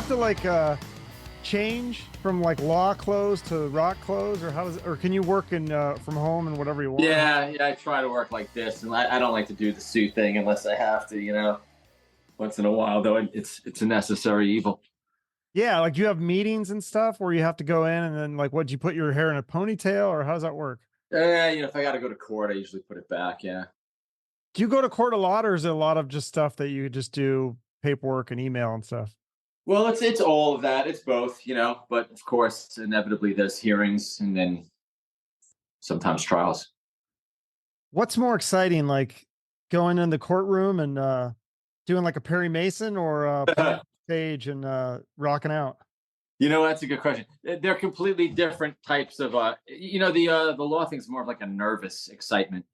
to like change from like law clothes to rock clothes, or how does or can you work in from home and whatever you want? Yeah, I try to work like this, and I don't like to do the suit thing unless I have to, once in a while, though it's a necessary evil. Yeah, like do you have meetings and stuff where you have to go in and then like what, you put your hair in a ponytail, or how does that work? If I got to go to court, I usually put it back. Yeah. Do you go to court a lot, or is it a lot of just stuff that you just do paperwork and email and stuff? Well, it's all of that. It's both, but of course, inevitably there's hearings and then sometimes trials. What's more exciting, like going in the courtroom and doing like a Perry Mason, or playing on stage and rocking out? That's a good question. They're completely different types of, the law thing's more of like a nervous excitement,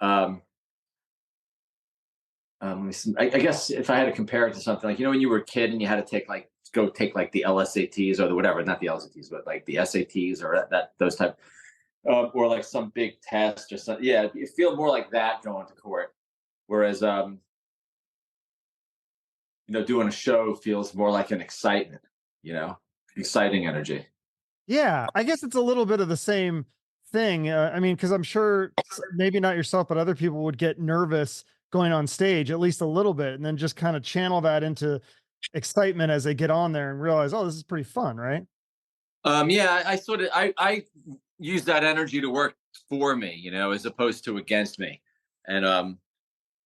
Um, I guess if I had to compare it to something like, when you were a kid and you had to take like the LSATs or the whatever, not the LSATs, but like the SATs or those type, or like some big test or something. Yeah, you feel more like that going to court. Whereas, doing a show feels more like an excitement, exciting energy. Yeah, I guess it's a little bit of the same thing. I mean, because I'm sure maybe not yourself, but other people would get nervous going on stage at least a little bit, and then just kind of channel that into excitement as they get on there and realize, oh, this is pretty fun, right? Yeah, I sort of I use that energy to work for me, as opposed to against me. And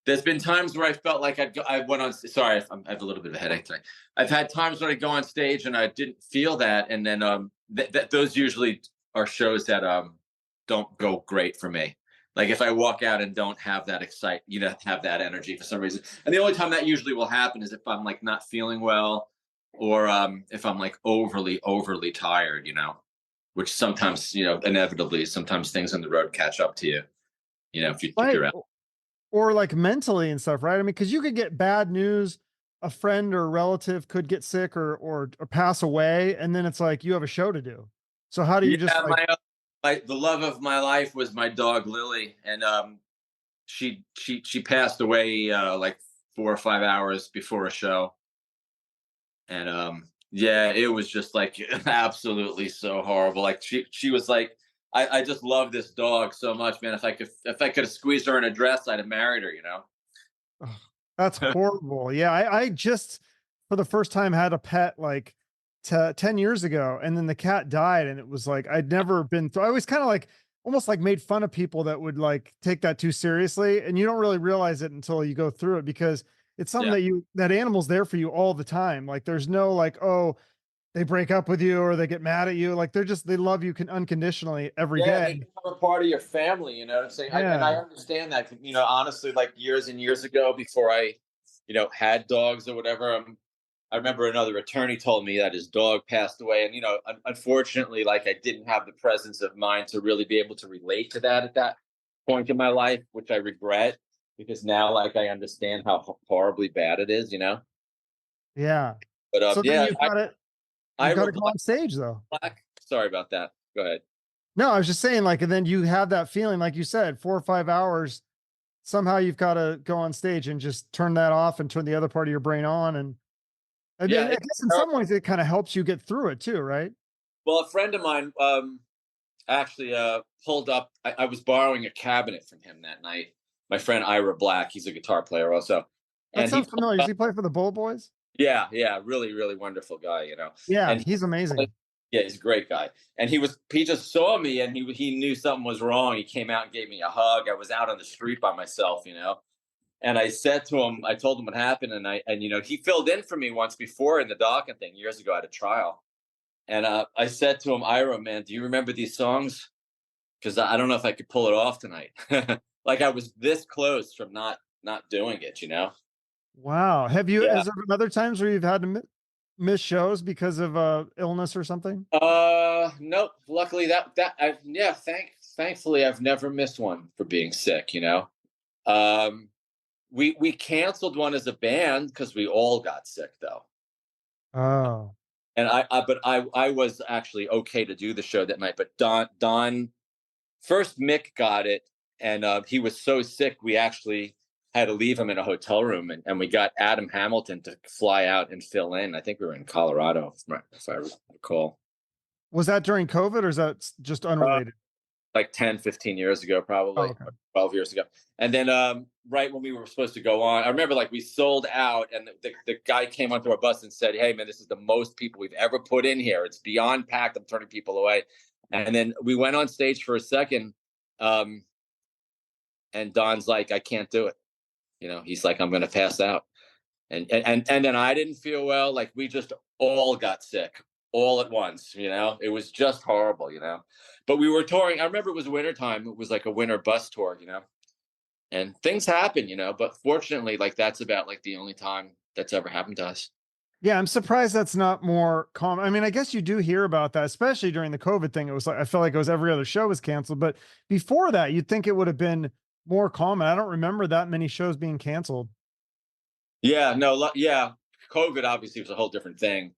there's been times where I felt like I went on. Sorry, I have a little bit of a headache today. I've had times when I go on stage and I didn't feel that, and then those usually are shows that don't go great for me. Like if I walk out and don't have that have that energy for some reason. And the only time that usually will happen is if I'm like not feeling well, or if I'm like overly tired, which sometimes, inevitably, sometimes things on the road catch up to you, if Right. you're out. Or like mentally and stuff, right? I mean, because you could get bad news, a friend or relative could get sick or pass away, and then it's like you have a show to do. So how do you just Yeah, like? the love of my life was my dog Lily, and she passed away like 4 or 5 hours before a show, and yeah, it was just like absolutely so horrible. Like she was like, I just love this dog so much, man. If I could have squeezed her in a dress, I'd have married her. Ugh, that's horrible. Yeah, I just for the first time had a pet like 10 years ago, and then the cat died, and it was like I'd never been through. I was kind of like almost like made fun of people that would like take that too seriously, and you don't really realize it until you go through it, because it's something Yeah. that animal's there for you all the time. Like there's no like, oh, they break up with you or they get mad at you. Like they love you unconditionally every Yeah, they day. become a part of your family. You know what I'm saying? And I Yeah. understand that. Honestly, like years and years ago, before I, had dogs or whatever, I remember another attorney told me that his dog passed away, and unfortunately, like I didn't have the presence of mind to really be able to relate to that at that point in my life, which I regret, because now, like, I understand how horribly bad it is. Yeah. But So then yeah, you've got Ira to go on stage though. Black. Sorry about that. Go ahead. No, I was just saying, like, and then you have that feeling, like you said, 4 or 5 hours. Somehow you've got to go on stage and just turn that off and turn the other part of your brain on. And I mean, Yeah. I guess in some ways it kind of helps you get through it too, right? Well, a friend of mine actually pulled up. I was borrowing a cabinet from him that night. My friend Ira Black, he's a guitar player also, That and he sounds pulled familiar. Does up. he play for the Bull Boys? Yeah, really, really wonderful guy, Yeah, and he's amazing. yeah, he's a great guy. And he just saw me, and he knew something was wrong. He came out and gave me a hug. I was out on the street by myself, and I said to him, I told him what happened, and he filled in for me once before in the Dokken thing years ago at a trial. And I said to him, Ira, man, do you remember these songs? Because I don't know if I could pull it off tonight. Like I was this close from not doing it. Wow. Yeah. Has there been other times where you've had to miss shows because of illness or something? Nope. Luckily yeah, thankfully I've never missed one for being sick. Um, we canceled one as a band because we all got sick though. Oh, And I was actually okay to do the show that night, but Don first Mick got it, and he was so sick we actually had to leave him in a hotel room, and we got Adam Hamilton to fly out and fill in. I think we were in Colorado, if I recall. Was that during COVID or is that just unrelated? Like 10, 15 years ago, Oh, probably, okay. 12 years ago. And then right when we were supposed to go on, I remember like we sold out, and the guy came onto our bus and said, "Hey, man, this is the most people we've ever put in here. It's beyond packed. I'm turning people away." And then we went on stage for a second, and Don's like, "I can't do it." He's like, "I'm going to pass out." And then I didn't feel well. Like we just all got sick all at once. It was just horrible. But we were touring. I remember it was wintertime. It was like a winter bus tour. And things happen. But fortunately, like that's about like the only time that's ever happened to us. Yeah, I'm surprised that's not more common. I mean, I guess you do hear about that, especially during the COVID thing. It was like I felt like it was every other show was canceled, but before that, you'd think it would have been more common. I don't remember that many shows being canceled. Yeah, no, yeah. COVID obviously was a whole different thing.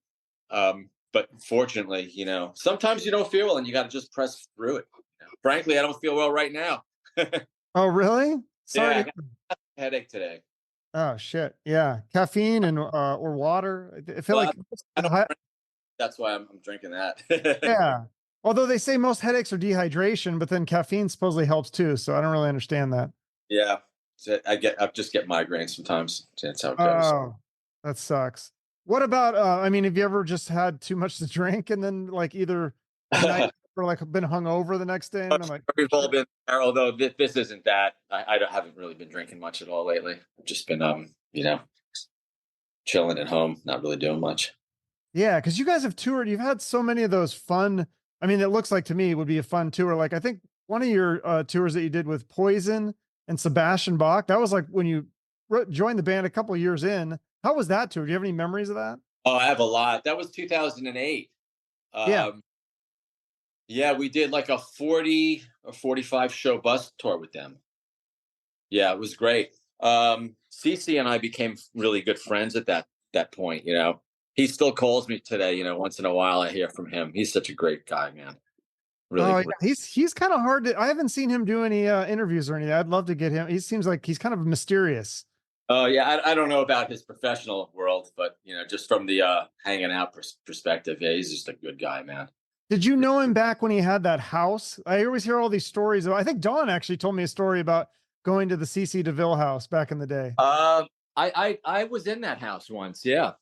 But fortunately, sometimes you don't feel well and you got to just press through it. Frankly, I don't feel well right now. Oh, really? Sorry. Yeah, I got a headache today. Oh shit. Yeah. Caffeine and or water. I feel Well, like I don't drink, that's why I'm drinking that. yeah. Although they say most headaches are dehydration, but then caffeine supposedly helps too. So I don't really understand that. Yeah. So I just get migraines sometimes. That's how it goes. Oh, that sucks. What about I mean, have you ever just had too much to drink and then like either the night or like been hungover the next day and I'm like, We've all been there, although this isn't that. I haven't really been drinking much at all lately. I've just been chilling at home, not really doing much. yeah, because you guys have toured. You've had so many of those fun. I mean, it looks like to me would be a fun tour. Like I think one of your tours that you did with Poison and Sebastian Bach. That was like when you joined the band a couple of years in. How was that tour? Do you have any memories of that? Oh, I have a lot. That was 2008. Yeah. Yeah, we did like a 40 or 45 show bus tour with them. Yeah, it was great. Cece and I became really good friends at that point. He still calls me today. Once in a while I hear from him. He's such a great guy, man. Really Oh, great. yeah. He's kind of hard to. I haven't seen him do any interviews or anything. I'd love to get him. He seems like he's kind of mysterious. Oh yeah, I don't know about his professional world, but just from the hanging out perspective, yeah, he's just a good guy, man. Did you know him back when he had that house? I always hear all these stories. I think Dawn actually told me a story about going to the CC DeVille house back in the day. I was in that house once. Yeah,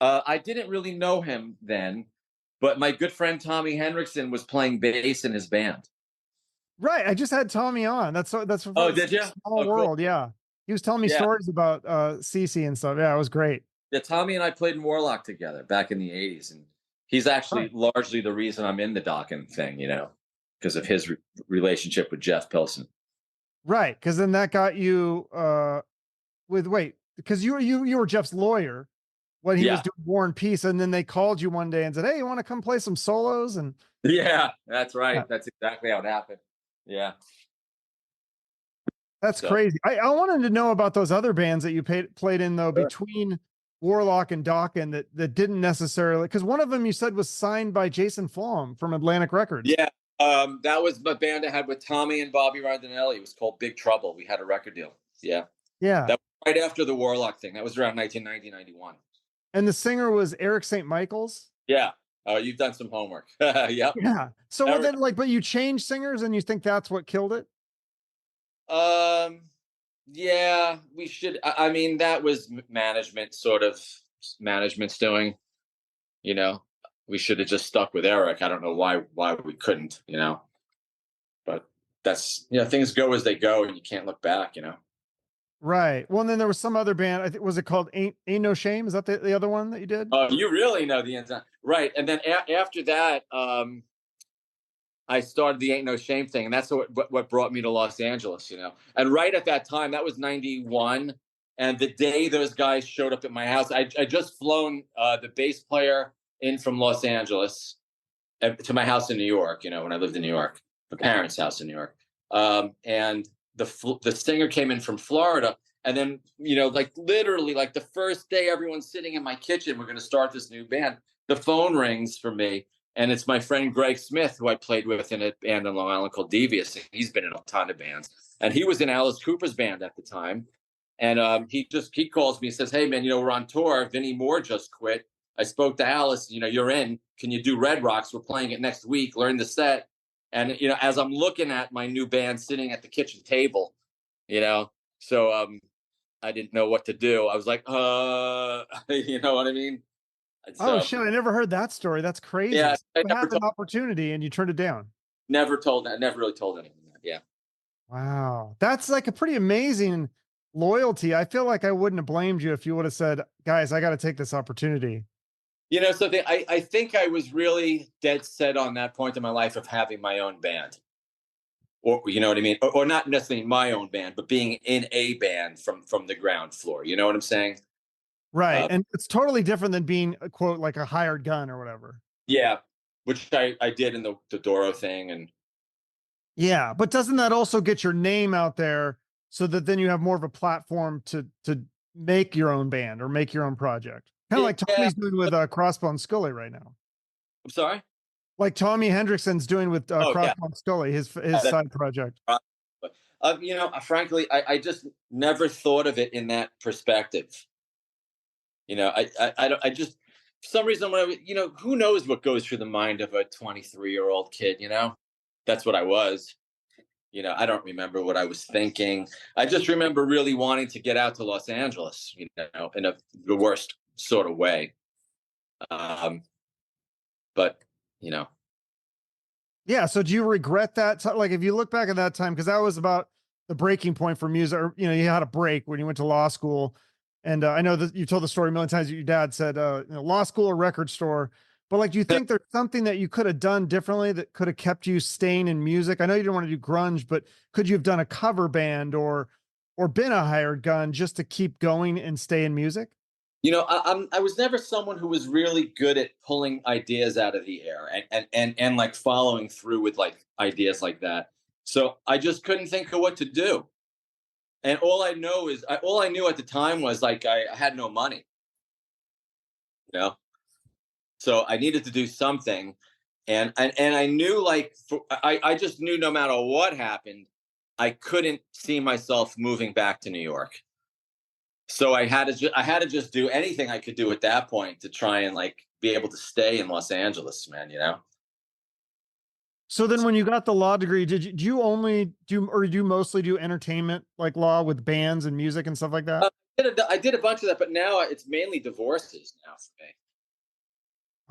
I didn't really know him then, but my good friend Tommy Henriksen was playing bass in his band. Right. I just had Tommy on. That's Oh, did you? Small Oh, cool. world. Yeah. He was telling me Yeah. stories about CC and stuff. Yeah, it was great. Yeah, Tommy and I played in Warlock together back in the '80s, and he's actually largely the reason I'm in the Dokken thing, because of his relationship with Jeff Pilson. Right. Because then that got you because you were Jeff's lawyer when he was doing War and Peace, and then they called you one day and said, "Hey, you want to come play some solos?" And yeah, that's right. yeah. That's exactly how it happened. Yeah. That's crazy. I wanted to know about those other bands that you played in though, between Warlock and Dokken that didn't necessarily, because one of them you said was signed by Jason Flom from Atlantic Records. Yeah. That was the band I had with Tommy and Bobby Rondinelli. It was called Big Trouble. We had a record deal. Yeah. Yeah. That was right after the Warlock thing. That was around 1990, 91. And the singer was Eric St. Michael's. Yeah. Oh, you've done some homework. Yep. Yeah. So then but you changed singers and you think that's what killed it? Yeah, we should. I mean, that was management's doing. We should have just stuck with Eric. I don't know why we couldn't. But that's things go as they go, and you can't look back. Right. Well, and then there was some other band. I think was it called Ain't No Shame? Is that the other one that you did? Oh, you really know the ins and outs. Right. And then after that, I started the Ain't No Shame thing, and that's what brought me to Los Angeles, And right at that time, that was 91, and the day those guys showed up at my house, I just flown the bass player in from Los Angeles to my house in New York, when I lived in New York, the parents' house in New York. And the singer came in from Florida, and then, like literally like the first day everyone's sitting in my kitchen, we're going to start this new band. The phone rings for me. And it's my friend Greg Smith, who I played with in a band in Long Island called Devious. He's been in a ton of bands. And he was in Alice Cooper's band at the time. And he calls me and says, "Hey man, we're on tour. Vinnie Moore just quit. I spoke to Alice. You're in. Can you do Red Rocks? We're playing it next week. Learn the set." And as I'm looking at my new band sitting at the kitchen table, so I didn't know what to do. I was like, you know what I mean? Oh So shit, I never heard that story. That's crazy. yeah, So I you never had an told, opportunity and you turned it down. never really told anyone that. Yeah. Wow. That's like a pretty amazing loyalty. I feel like I wouldn't have blamed you if you would have said, guys, I got to take this opportunity. So I think I was really dead set on that point in my life of having my own band. Or you know what I mean? Or not necessarily my own band, but being in a band from the ground floor. You know what I'm saying? Right. Uh, And it's totally different than being a quote like a hired gun or whatever. yeah, which I did in the Doro thing. And Yeah. But doesn't that also get your name out there so that then you have more of a platform to make your own band or make your own project? Kind of like yeah, Tommy's doing with Crossbone Scully right now. I'm sorry. Like Tommy Hendrickson's doing with Oh yeah, Crossbone Scully, his that's side project. right. But frankly, I just never thought of it in that perspective. I just for some reason when who knows what goes through the mind of a 23-year-old kid. That's what I was. I don't remember what I was thinking. I just remember really wanting to get out to Los Angeles, in the worst sort of way. But you know, Yeah. So do you regret that? Like, if you look back at that time, because that was about the breaking point for music, or, you had a break when you went to law school. And I know that you told the story a million times that your dad said, law school or record store. But like, do you think there's something that you could have done differently that could have kept you staying in music? I know you didn't want to do grunge, but could you have done a cover band or been a hired gun just to keep going and stay in music? I was never someone who was really good at pulling ideas out of the air and like following through with like ideas like that. So I just couldn't think of what to do. And all I knew at the time was like I had no money, you know. So I needed to do something, and I knew I just knew no matter what happened, I couldn't see myself moving back to New York. So I had to just do anything I could do at that point to try and like be able to stay in Los Angeles, man. So then when you got the law degree, do you only do, or do you mostly do entertainment like law with bands and music and stuff like that? I did a bunch of that, but now it's mainly divorces now for me.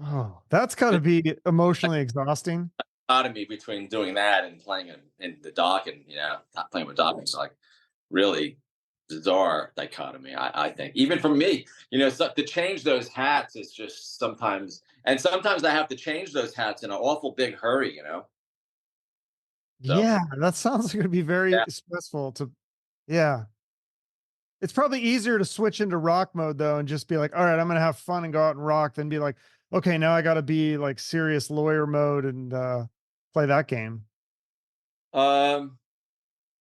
Oh, that's gotta be emotionally exhausting. Dichotomy between doing that and playing in the dock, and not playing with Dokken. It's like really bizarre dichotomy. I think even for me, so to change those hats is just sometimes I have to change those hats in an awful big hurry. So Yeah, that sounds like it'd be very yeah. stressful to, yeah. It's probably easier to switch into rock mode though and just be like, all right, I'm gonna have fun and go out and rock, than be like, okay, now I gotta be like serious lawyer mode and play that game. Um,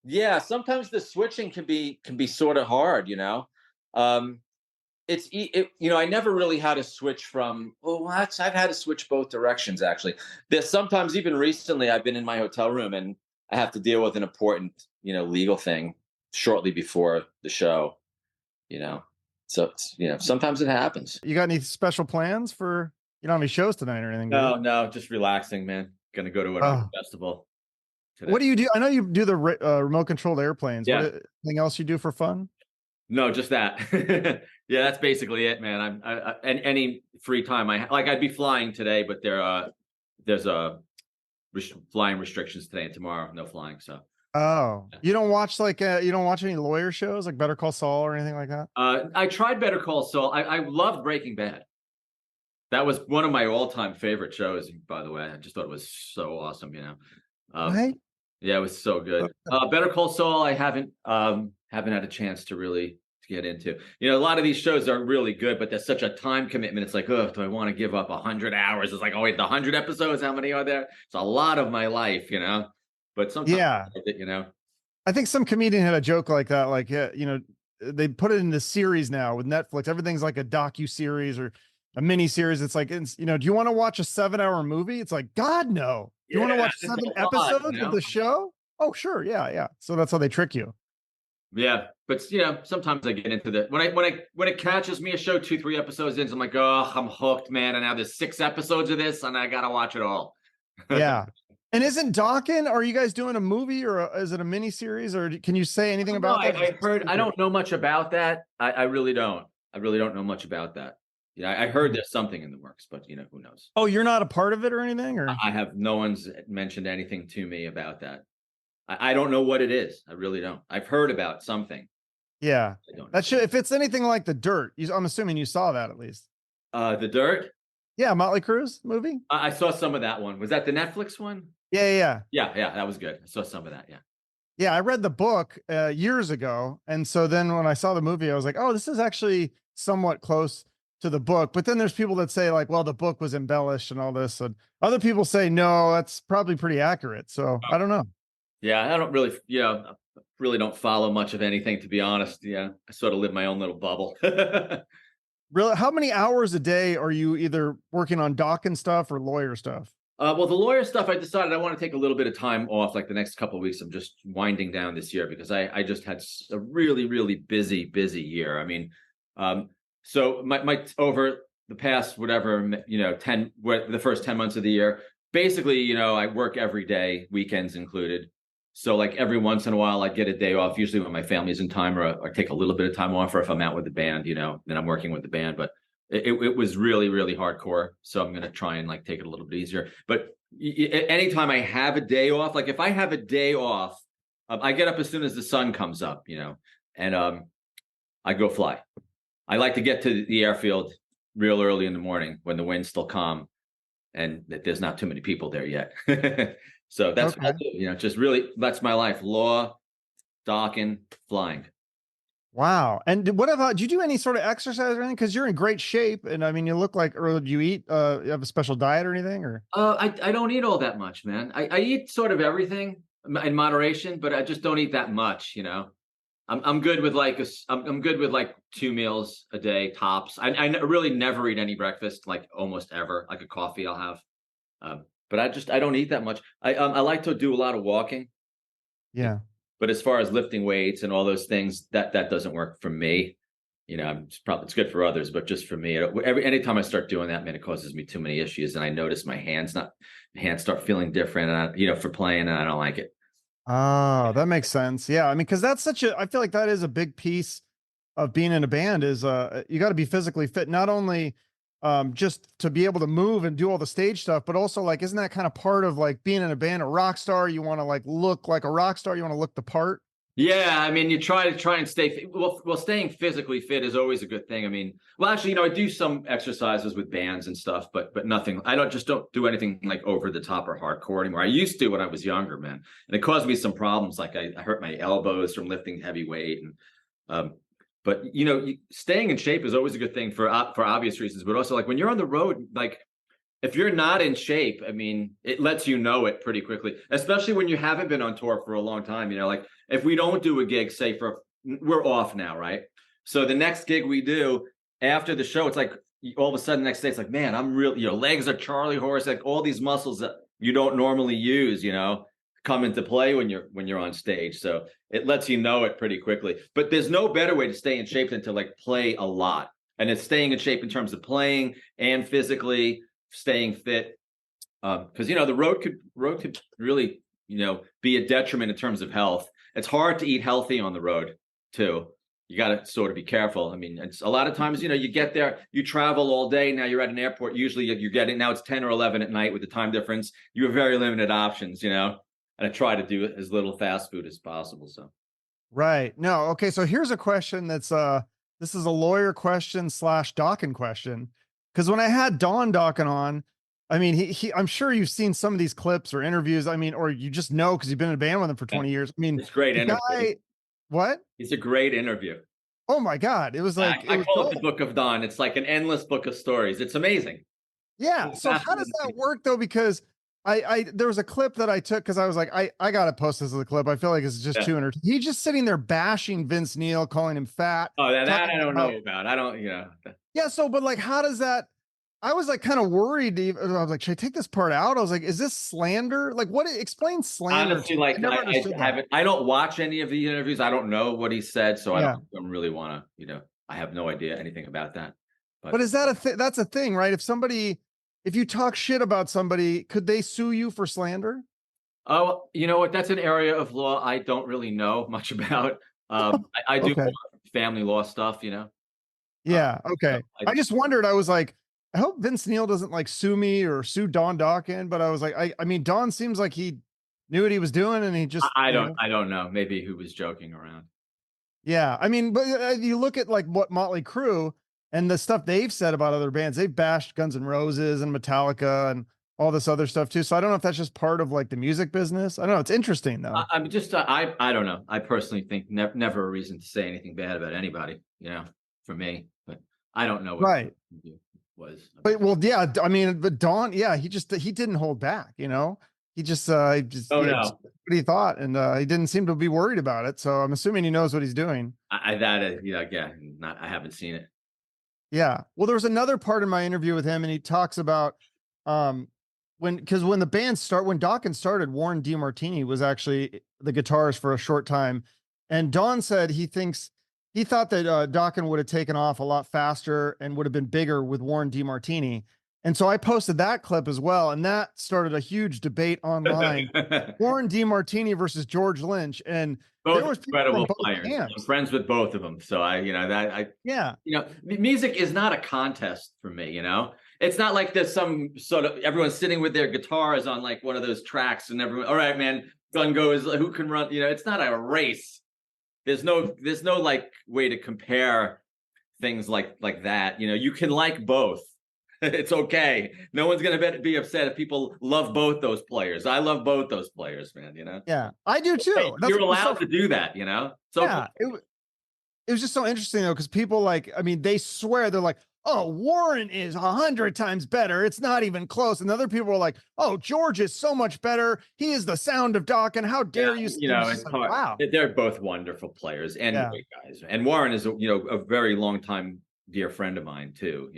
yeah, sometimes the switching can be sort of hard. Um, I never really had to switch from. Well, I've had to switch both directions actually. There's sometimes even recently I've been in my hotel room and I have to deal with an important legal thing shortly before the show. You know, so sometimes it happens. You got any special plans for, you don't have any shows tonight or anything, do you? No, no, just relaxing, man. Gonna go to a Oh, festival what today. do you do? I know you do the remote controlled airplanes. What Yeah. anything else you do for fun? No, just that. Yeah, that's basically it, man. And any free time I'd be flying today, but there's flying restrictions today and tomorrow. No flying. So Oh, yeah. you don't watch like you don't watch any lawyer shows like Better Call Saul or anything like that? I tried Better Call Saul. I loved Breaking Bad. That was one of my all-time favorite shows, by the way. I just thought it was so awesome. Um, Right? yeah, it was so good. Better Call Saul, I haven't had a chance to really to get into. A lot of these shows are really good, but there's such a time commitment. It's like, oh, do I want to give up 100 hours? It's like, oh wait, the 100 episodes, how many are there? It's a lot of my life. But sometimes, Yeah. I think some comedian had a joke like that. Like, they put it in the series now with Netflix. Everything's like a docu-series or a mini series. It's like, do you want to watch a 7-hour movie? It's like, God, no. Do you want to yeah, watch it's 7 a lot. episodes of the show? Oh, sure. Yeah. Yeah. So that's how they trick you. Yeah, but sometimes I get into the when it catches me a show 2, 3 episodes in, I'm like, oh, I'm hooked, man. And now there's 6 episodes of this, and I gotta watch it all. Yeah. And isn't Dokken, are you guys doing a movie or is it a mini series or can you say anything No, about that? I heard. I don't know much about that. I really don't. I really don't know much about that. Yeah, I heard there's something in the works, but who knows? Oh, you're not a part of it or anything, or? I have no one's mentioned anything to me about that. I don't know what it is. I really don't. I've heard about something. Yeah. I don't know. That should, if it's anything like The Dirt, I'm assuming you saw that at least. The Dirt. Yeah, Motley Crue's movie. I saw some of that one. Was that the Netflix one? Yeah. Yeah. That was good. I saw some of that. Yeah. Yeah, I read the book years ago, and so then when I saw the movie, I was like, "Oh, this is actually somewhat close to the book." But then there's people that say like, "Well, the book was embellished and all this," and other people say, "No, that's probably pretty accurate." So I don't know. Yeah, I don't really, really don't follow much of anything, to be honest. Yeah, I sort of live my own little bubble. Really, how many hours a day are you either working on Dokken stuff or lawyer stuff? Well, the lawyer stuff, I decided I want to take a little bit of time off, like the next couple of weeks. I'm just winding down this year because I just had a really, really busy year. I mean, so my over the past whatever, the first 10 months of the year, basically, I work every day, weekends included. So like every once in a while, I get a day off, usually when my family's in time, or I take a little bit of time off, or if I'm out with the band, then I'm working with the band. But it was really, really hardcore. So I'm going to try and like take it a little bit easier. But anytime I have a day off, like if I have a day off, I get up as soon as the sun comes up, and I go fly. I like to get to the airfield real early in the morning when the wind's still calm and there's not too many people there yet. So that's what I do, just really, that's my life. Law, Dokken, flying. Wow. And what about, do you do any sort of exercise or anything? Because you're in great shape, and I mean, you look like, or do you eat? You have a special diet or anything? Or I don't eat all that much, man. I eat sort of everything in moderation, but I just don't eat that much. I'm good with like I'm good with like 2 meals a day tops. I really never eat any breakfast, like almost ever. Like a coffee I'll have, but I don't eat that much. I like to do a lot of walking. yeah. But as far as lifting weights and all those things, that doesn't work for me. It's good for others, but just for me, anytime I start doing that, man, it causes me too many issues, and I notice my hands start feeling different, and for playing, and I don't like it. Oh, that makes sense. Yeah. I mean, because that's I feel like that is a big piece of being in a band is you got to be physically fit, not only just to be able to move and do all the stage stuff, but also like, isn't that kind of part of like being in a band, a rock star? You want to like look like a rock star, you want to look the part. Yeah, I mean, you try and stay well. Staying physically fit is always a good thing. I mean, well, actually, I do some exercises with bands and stuff, but nothing. I don't do anything like over the top or hardcore anymore. I used to when I was younger, man, and it caused me some problems. Like I hurt my elbows from lifting heavy weight, and but staying in shape is always a good thing for obvious reasons. But also, like when you're on the road, like if you're not in shape, I mean, it lets you know it pretty quickly, especially when you haven't been on tour for a long time. Like if we don't do a gig, say we're off now, right? So the next gig we do after the show, it's like all of a sudden the next day, it's like, man, I'm really, your legs are Charlie horse, like all these muscles that you don't normally use, come into play when you're on stage. So it lets you know it pretty quickly. But there's no better way to stay in shape than to like play a lot. And it's staying in shape in terms of playing and physically staying fit. Because the road could really, be a detriment in terms of health. It's hard to eat healthy on the road too. You got to sort of be careful. I mean, it's a lot of times, you get there, you travel all day. Now you're at an airport. Usually you're getting, now it's 10 or 11 at night with the time difference. You have very limited options, and I try to do as little fast food as possible. So. Right. No. Okay. So here's a question that's this is a lawyer question / Dokken question. Because when I had Don Dokken on, I mean, I'm sure you've seen some of these clips or interviews. I mean, or you just know because you've been in a band with him for 20 years. I mean, it's great interview. What? It's a great interview. Oh my God. It was like, I call it the Book of Don. It's like an endless book of stories. It's amazing. Yeah. So how does that work though? Because there was a clip that I took because I was like, I gotta post this as a clip. I feel like it's just too entertaining. He's just sitting there bashing Vince Neil, calling him fat. Oh, that I don't know about. I don't, Yeah. So, but like, how does that? I was like kind of worried. I was like, should I take this part out? I was like, is this slander? Like, what? Explain slander to Honestly, me. I like never I understood that. haven't, I don't watch any of the interviews. I don't know what he said, so I Yeah. don't really want to, I have no idea anything about that. But But is that a that's a thing, right? If you talk shit about somebody, could they sue you for slander? oh, you know what? That's an area of law I don't really know much about. I do Okay. more family law stuff. Uh, Yeah. so Okay. I, I just wondered. I was like, I hope Vince Neil doesn't like sue me or sue Don Dokken. But I was like, I mean, Don seems like he knew what he was doing, and he just, I don't know. Maybe he was joking around. yeah. I mean, but you look at like what Motley Crue and the stuff they've said about other bands. They've bashed Guns N' Roses and Metallica and all this other stuff too. So I don't know if that's just part of like the music business. I don't know. It's interesting though. I'm just I don't know. I personally think never a reason to say anything bad about anybody. For me, but I don't know what Right. the was But about. well, yeah, I mean, but Don, yeah, he didn't hold back, he just Oh yeah, just no, what he thought, and he didn't seem to be worried about it. So I'm assuming he knows what he's doing. that is, again, not I haven't seen it. Yeah. Well, there was another part in my interview with him, and he talks about um when the band when Dawkins started, Warren DeMartini was actually the guitarist for a short time, and Don said he thought that Dokken would have taken off a lot faster and would have been bigger with Warren DeMartini. And so I posted that clip as well, and that started a huge debate online. Warren DeMartini versus George Lynch, and there Both was people from incredible both players. I'm camps. friends with both of them, so Yeah, music is not a contest for me. It's not like there's some sort of everyone's sitting with their guitars on like one of those tracks and everyone, all right, man, gun goes, who can run? It's not a race. There's no like way to compare things like that. You can like both. It's okay. No one's gonna be upset if people love both those players. I love both those players, man. yeah, I do Hey, too. That's you're what was allowed so to do that. It's okay. yeah. It was just so interesting though, because people like, I mean, they swear they're like, oh, Warren is 100 times better. It's not even close. And other people are like, oh, George is so much better. He is the sound of Doc. And how Yeah, dare you? It was just it's like, hard. wow. They're both wonderful players and Yeah. great guys. And Warren is a very long time dear friend of mine too.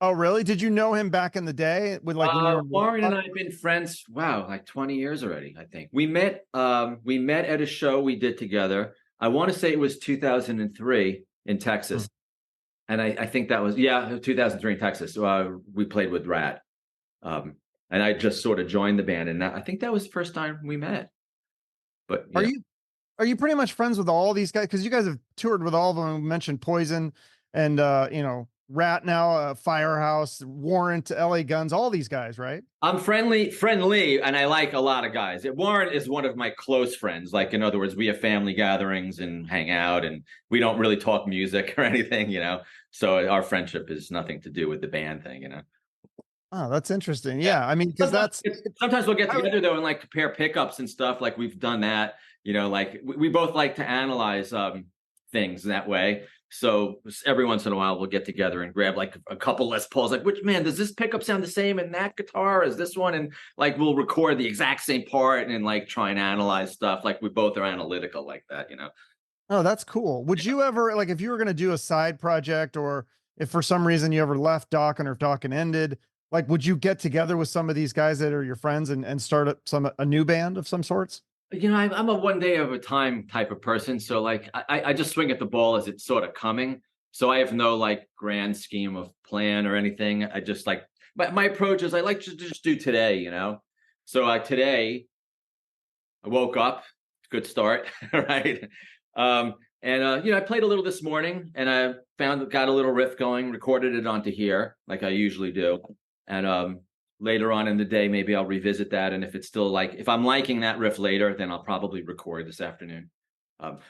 Oh, really? Did you know him back in the day with like when you were in Warren and Warlock? I have been friends, wow, like 20 years already, I think. We met at a show we did together. I want to say it was 2003 in Hmm. Texas. And I think that was, 2003 in Texas. We played with Rat. Um, and I just sort of joined the band, and I think that was the first time we met. But Are you are you pretty much friends with all these guys? Because you guys have toured with all of them. You mentioned Poison and Rat now, Firehouse, Warrant, LA Guns, all these guys, right? I'm friendly, and I like a lot of guys. Warren is one of my close friends. Like, in other words, we have family gatherings and hang out, and we don't really talk music or anything. So our friendship is nothing to do with the band thing. Oh, that's interesting. Yeah. Yeah. I mean, because Sometimes, that's sometimes we'll get I, together though and like compare pickups and stuff. Like we've done that. Like we both like to analyze things that way. So every once in a while we'll get together and grab like a couple Les Pauls. Like, which man, does this pickup sound the same in that guitar as this one? And like we'll record the exact same part and like try and analyze stuff. Like we both are analytical like that. oh, that's cool. Would you ever like if you were going to do a side project, or if for some reason you ever left Dawkins or if Dawkins ended, like would you get together with some of these guys that are your friends and start a new band of some sorts? I'm a one day of a time type of person. So like I just swing at the ball as it's sort of coming. So I have no like grand scheme of plan or anything. I just like my approach is I like to just do today. So today I woke up, good start, right? And I played a little this morning and I got a little riff going, recorded it onto here like I usually do. And later on in the day, maybe I'll revisit that. And if it's still like, if I'm liking that riff later, then I'll probably record this afternoon.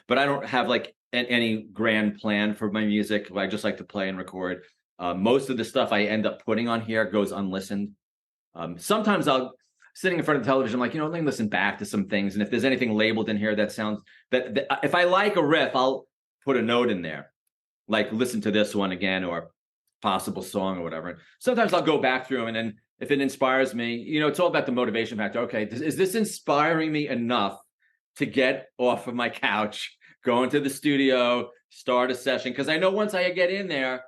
But I don't have like any grand plan for my music. I just like to play and record. Most of the stuff I end up putting on here goes unlistened. Sometimes I'll sitting in front of the television, I'm like, let me listen back to some things. And if there's anything labeled in here that sounds that if I like a riff, I'll put a note in there, like listen to this one again or possible song or whatever. Sometimes I'll go back through and then if it inspires me, it's all about the motivation factor. Okay, is this inspiring me enough to get off of my couch, go into the studio, start a session? Because I know once I get in there,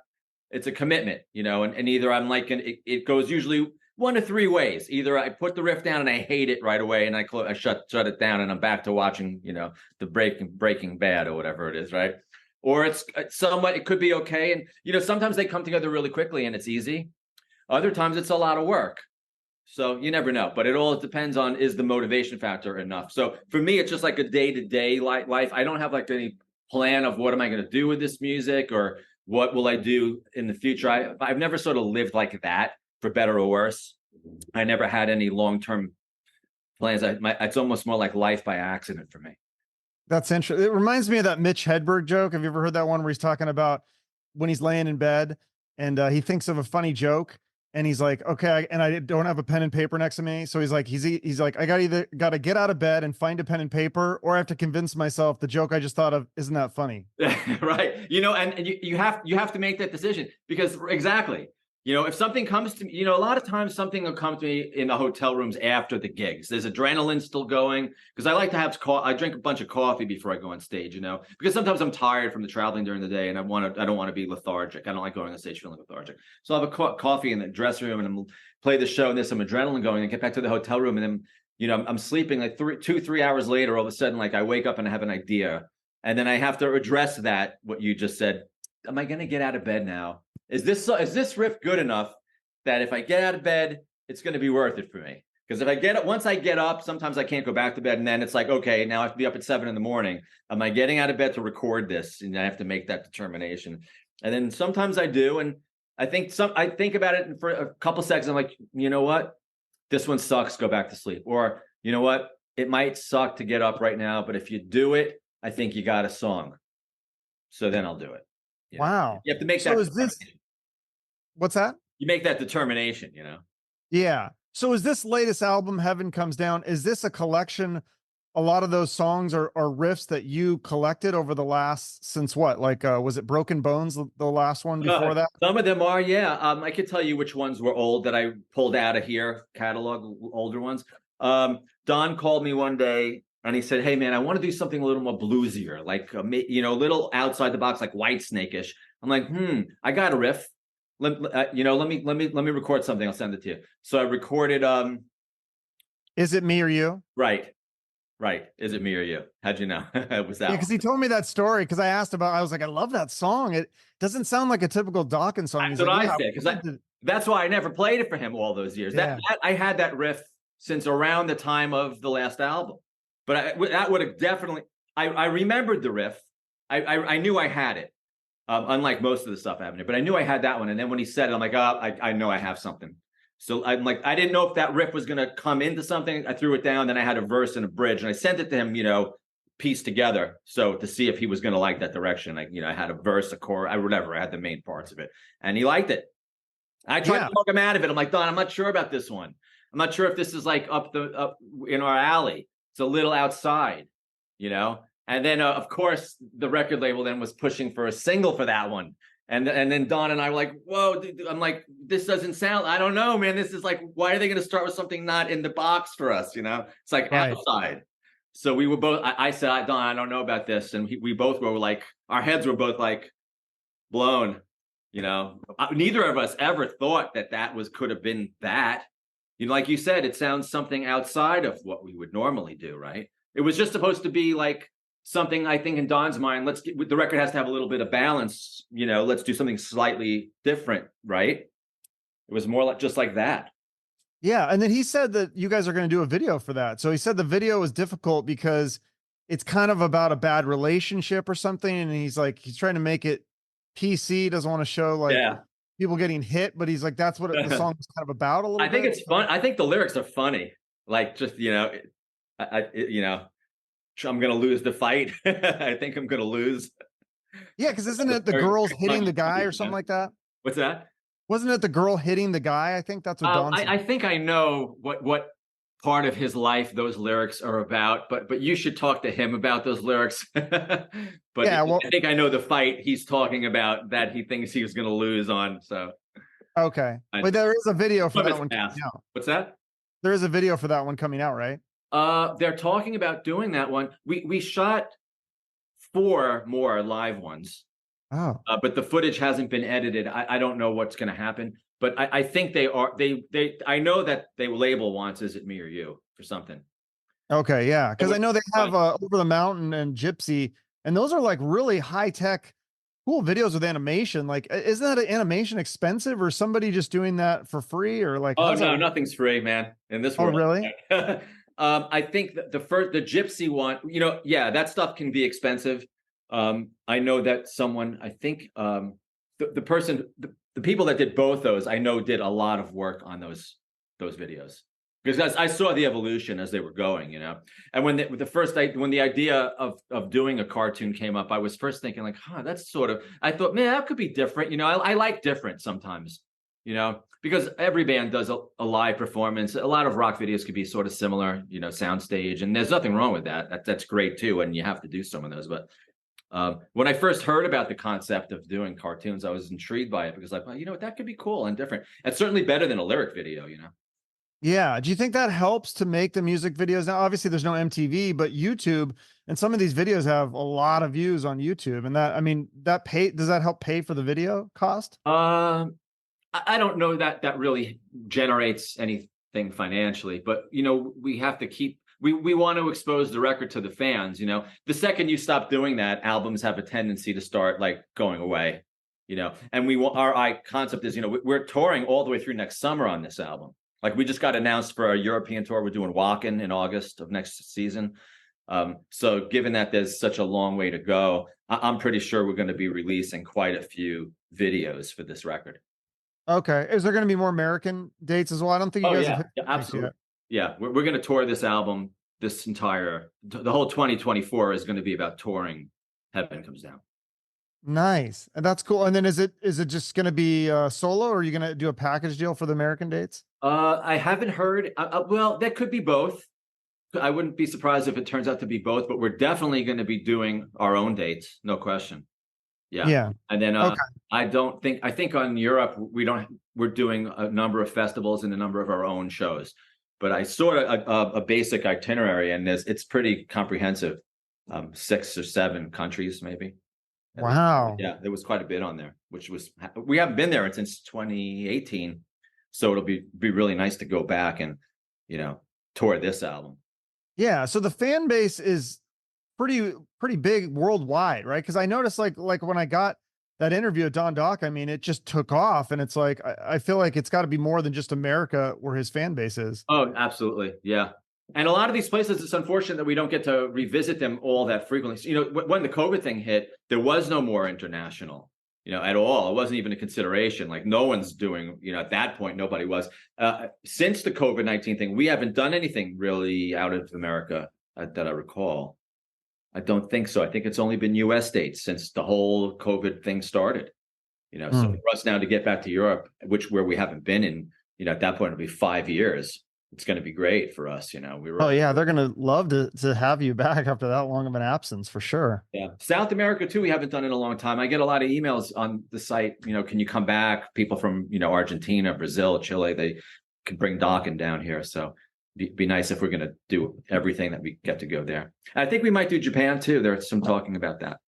it's a commitment, you know, and either I'm like, it goes usually 1 to 3 ways. Either I put the riff down and I hate it right away, and I shut it down, and I'm back to watching, you know, the Breaking Bad or whatever it is, right? Or it's somewhat, it could be okay, and you know, sometimes they come together really quickly and it's easy. Other times it's a lot of work. So you never know, but it all depends on, is the motivation factor enough? So for me, it's just like a day-to-day life. I don't have like any plan of what am I going to do with this music, or what will I do in the future. I've never sort of lived like that, for better or worse. I never had any long-term plans. It's almost more like life by accident for me. That's interesting. It reminds me of that Mitch Hedberg joke. Have you ever heard that one where he's talking about when he's laying in bed and he thinks of a funny joke, and he's like, okay, and I don't have a pen and paper next to me. So he's like, he's like, I got to get out of bed and find a pen and paper, or I have to convince myself the joke I just thought of isn't that funny. Right. You know, and you have to make that decision, because exactly, you know, if something comes to me, you know, a lot of times something will come to me in the hotel rooms after the gigs. There's adrenaline still going, because I like to have I drink a bunch of coffee before I go on stage, you know, because sometimes I'm tired from the traveling during the day, and I don't want to be lethargic. I don't like going on stage feeling lethargic. So I'll have a coffee in the dressing room, and I'm play the show, and there's some adrenaline going, and get back to the hotel room, and then, you know, I'm sleeping like 3 hours later, all of a sudden, like I wake up and I have an idea, and then I have to address that, what you just said. Am I going to get out of bed now? Is this riff good enough that if I get out of bed, it's going to be worth it for me? Because if once I get up, sometimes I can't go back to bed, and then it's like, okay, now I have to be up at 7 a.m. Am I getting out of bed to record this? And I have to make that determination. And then sometimes I do, and I think about it for a couple seconds. I'm like, you know what? This one sucks. Go back to sleep. Or you know what? It might suck to get up right now, but if you do it, I think you got a song. So then I'll do it. Yeah. Wow. You have to make so that. What's that? You make that determination, you know? Yeah. So is this latest album, Heaven Comes Down, is this a collection? A lot of those songs are riffs that you collected over the last, since what? Like, was it Broken Bones, the last one before that? Some of them are, yeah. I could tell you which ones were old that I pulled out of here, catalog, older ones. Don called me one day and he said, hey man, I want to do something a little more bluesier, like, you know, a little outside the box, like Whitesnake-ish. I'm like, I got a riff. You know, let me record something. I'll send it to you. So I recorded. Is It Me or You? Right. Is It Me or You? How'd you know? It was that? Yeah, because he told me that story. Because I was like, I love that song. It doesn't sound like a typical Dokken song. That's what I said. Because that's why I never played it for him all those years. Yeah. That I had that riff since around the time of the last album. But that would have definitely. I remembered the riff. I knew I had it. Unlike most of the stuff I have in it, but I knew I had that one. And then when he said it, I'm like, oh, I know I have something. So I'm like, I didn't know if that riff was going to come into something. I threw it down. Then I had a verse and a bridge, and I sent it to him, you know, pieced together. So to see if he was going to like that direction, like, you know, I had a verse, a chorus, whatever. I had the main parts of it, and he liked it. I tried to talk him out of it. I'm like, Don, I'm not sure about this one. I'm not sure if this is like up in our alley. It's a little outside, you know. And then, of course, the record label then was pushing for a single for that one. And then Don and I were like, whoa, dude, I'm like, this doesn't sound, I don't know, man. This is like, why are they going to start with something not in the box for us? You know, it's like outside. So we were both, I said, Don, I don't know about this. And we both were like, our heads were both like blown, you know. Neither of us ever thought that could have been that. You know, like you said, it sounds something outside of what we would normally do, right? It was just supposed to be like, something, I think, in Don's mind, the record has to have a little bit of balance, you know, let's do something slightly different, right? It was more like just like that. Yeah. And then he said that you guys are going to do a video for that. So he said the video was difficult because it's kind of about a bad relationship or something. And he's trying to make it PC, doesn't want to show like people getting hit, but he's like, that's what the song was kind of about a little bit. I think it's fun. I think the lyrics are funny. Like, just, you know, you know, I'm gonna lose the fight. I think I'm gonna lose. Yeah, because isn't it the girl's hitting the guy or something like that? What's that? Wasn't it the girl hitting the guy? I think that's what Don said. I think I know what part of his life those lyrics are about, but you should talk to him about those lyrics. But yeah, well, I think I know the fight he's talking about that he thinks he was gonna lose on. So okay, but there is a video for that one coming out. What's that? There is a video for that one coming out, right? They're talking about doing that one. We shot 4 more live ones. Oh, But the footage hasn't been edited. I don't know what's going to happen, but I think they are. I know that they label wants "Is It Me or You" for something. okay, yeah, So because I know they have Over the Mountain and Gypsy, and those are like really high tech, cool videos with animation. Like, isn't that animation expensive, or somebody just doing that for free, or like, how Oh does that no, work? nothing's free, man, in this Oh, world. really? I think that the Gypsy one, yeah, that stuff can be expensive. I know that someone, I think, the person, the people that did both those, I know did a lot of work on those videos because I saw the evolution as they were going, And when when the idea of doing a cartoon came up, I was first thinking like, that's sort of. I thought, man, that could be different. I like different sometimes. Because every band does a live performance. A lot of rock videos could be sort of similar, soundstage, and there's nothing wrong with that. That's great too, and you have to do some of those. But when I first heard about the concept of doing cartoons, I was intrigued by it because, like, well, that could be cool and different. It's certainly better than a lyric video. Yeah. Do you think that helps to make the music videos? Now, obviously, there's no MTV, but YouTube, and some of these videos have a lot of views on YouTube. And that, I mean, does that help pay for the video cost? I don't know that really generates anything financially, but we have to we want to expose the record to the fans. The second you stop doing that, albums have a tendency to start like going away. And our concept is we're touring all the way through next summer on this album. Like we just got announced for a European tour. We're doing Wacken in August of next season. So given that there's such a long way to go, I'm pretty sure we're going to be releasing quite a few videos for this record. Okay. Is there going to be more American dates as well? I don't think you Oh guys have yeah, hit yeah, dates absolutely. yet. Yeah, we're going to tour this album. The whole 2024 is going to be about touring Heaven Comes Down. Nice. And that's cool. And then is it just going to be solo, or are you going to do a package deal for the American dates? I haven't heard. Well, that could be both. I wouldn't be surprised if it turns out to be both, but we're definitely going to be doing our own dates, no question. Yeah. Yeah. And then Okay. I think on Europe we're doing a number of festivals and a number of our own shows. But I sort of a basic itinerary, and it's pretty comprehensive. 6 or 7 countries maybe. At least. Wow. Yeah, there was quite a bit on there, which we haven't been there since 2018. So it'll be really nice to go back and, tour this album. Yeah. So the fan base is pretty big worldwide, right? Because I noticed like when I got that interview at Don Doc, I mean, it just took off, and it's like I feel like it's got to be more than just America where his fan base is. Oh, absolutely. Yeah. And a lot of these places, it's unfortunate that we don't get to revisit them all that frequently. So, when the COVID thing hit, there was no more international, at all. It wasn't even a consideration. Like no one's doing, at that point, nobody was. Since the COVID-19 thing, we haven't done anything really out of America that I recall. I don't think so. I think it's only been US dates since the whole COVID thing started. So for us now to get back to Europe, where we haven't been in, at that point, it'll be 5 years. It's going to be great for us. Oh yeah, they're gonna love to have you back after that long of an absence for sure. Yeah. South America too, we haven't done in a long time. I get a lot of emails on the site, can you come back? People from, Argentina, Brazil, Chile, they can bring Dokken down here. So be nice if we're going to do everything that we get to go there. I think we might do Japan too. There's some talking about that.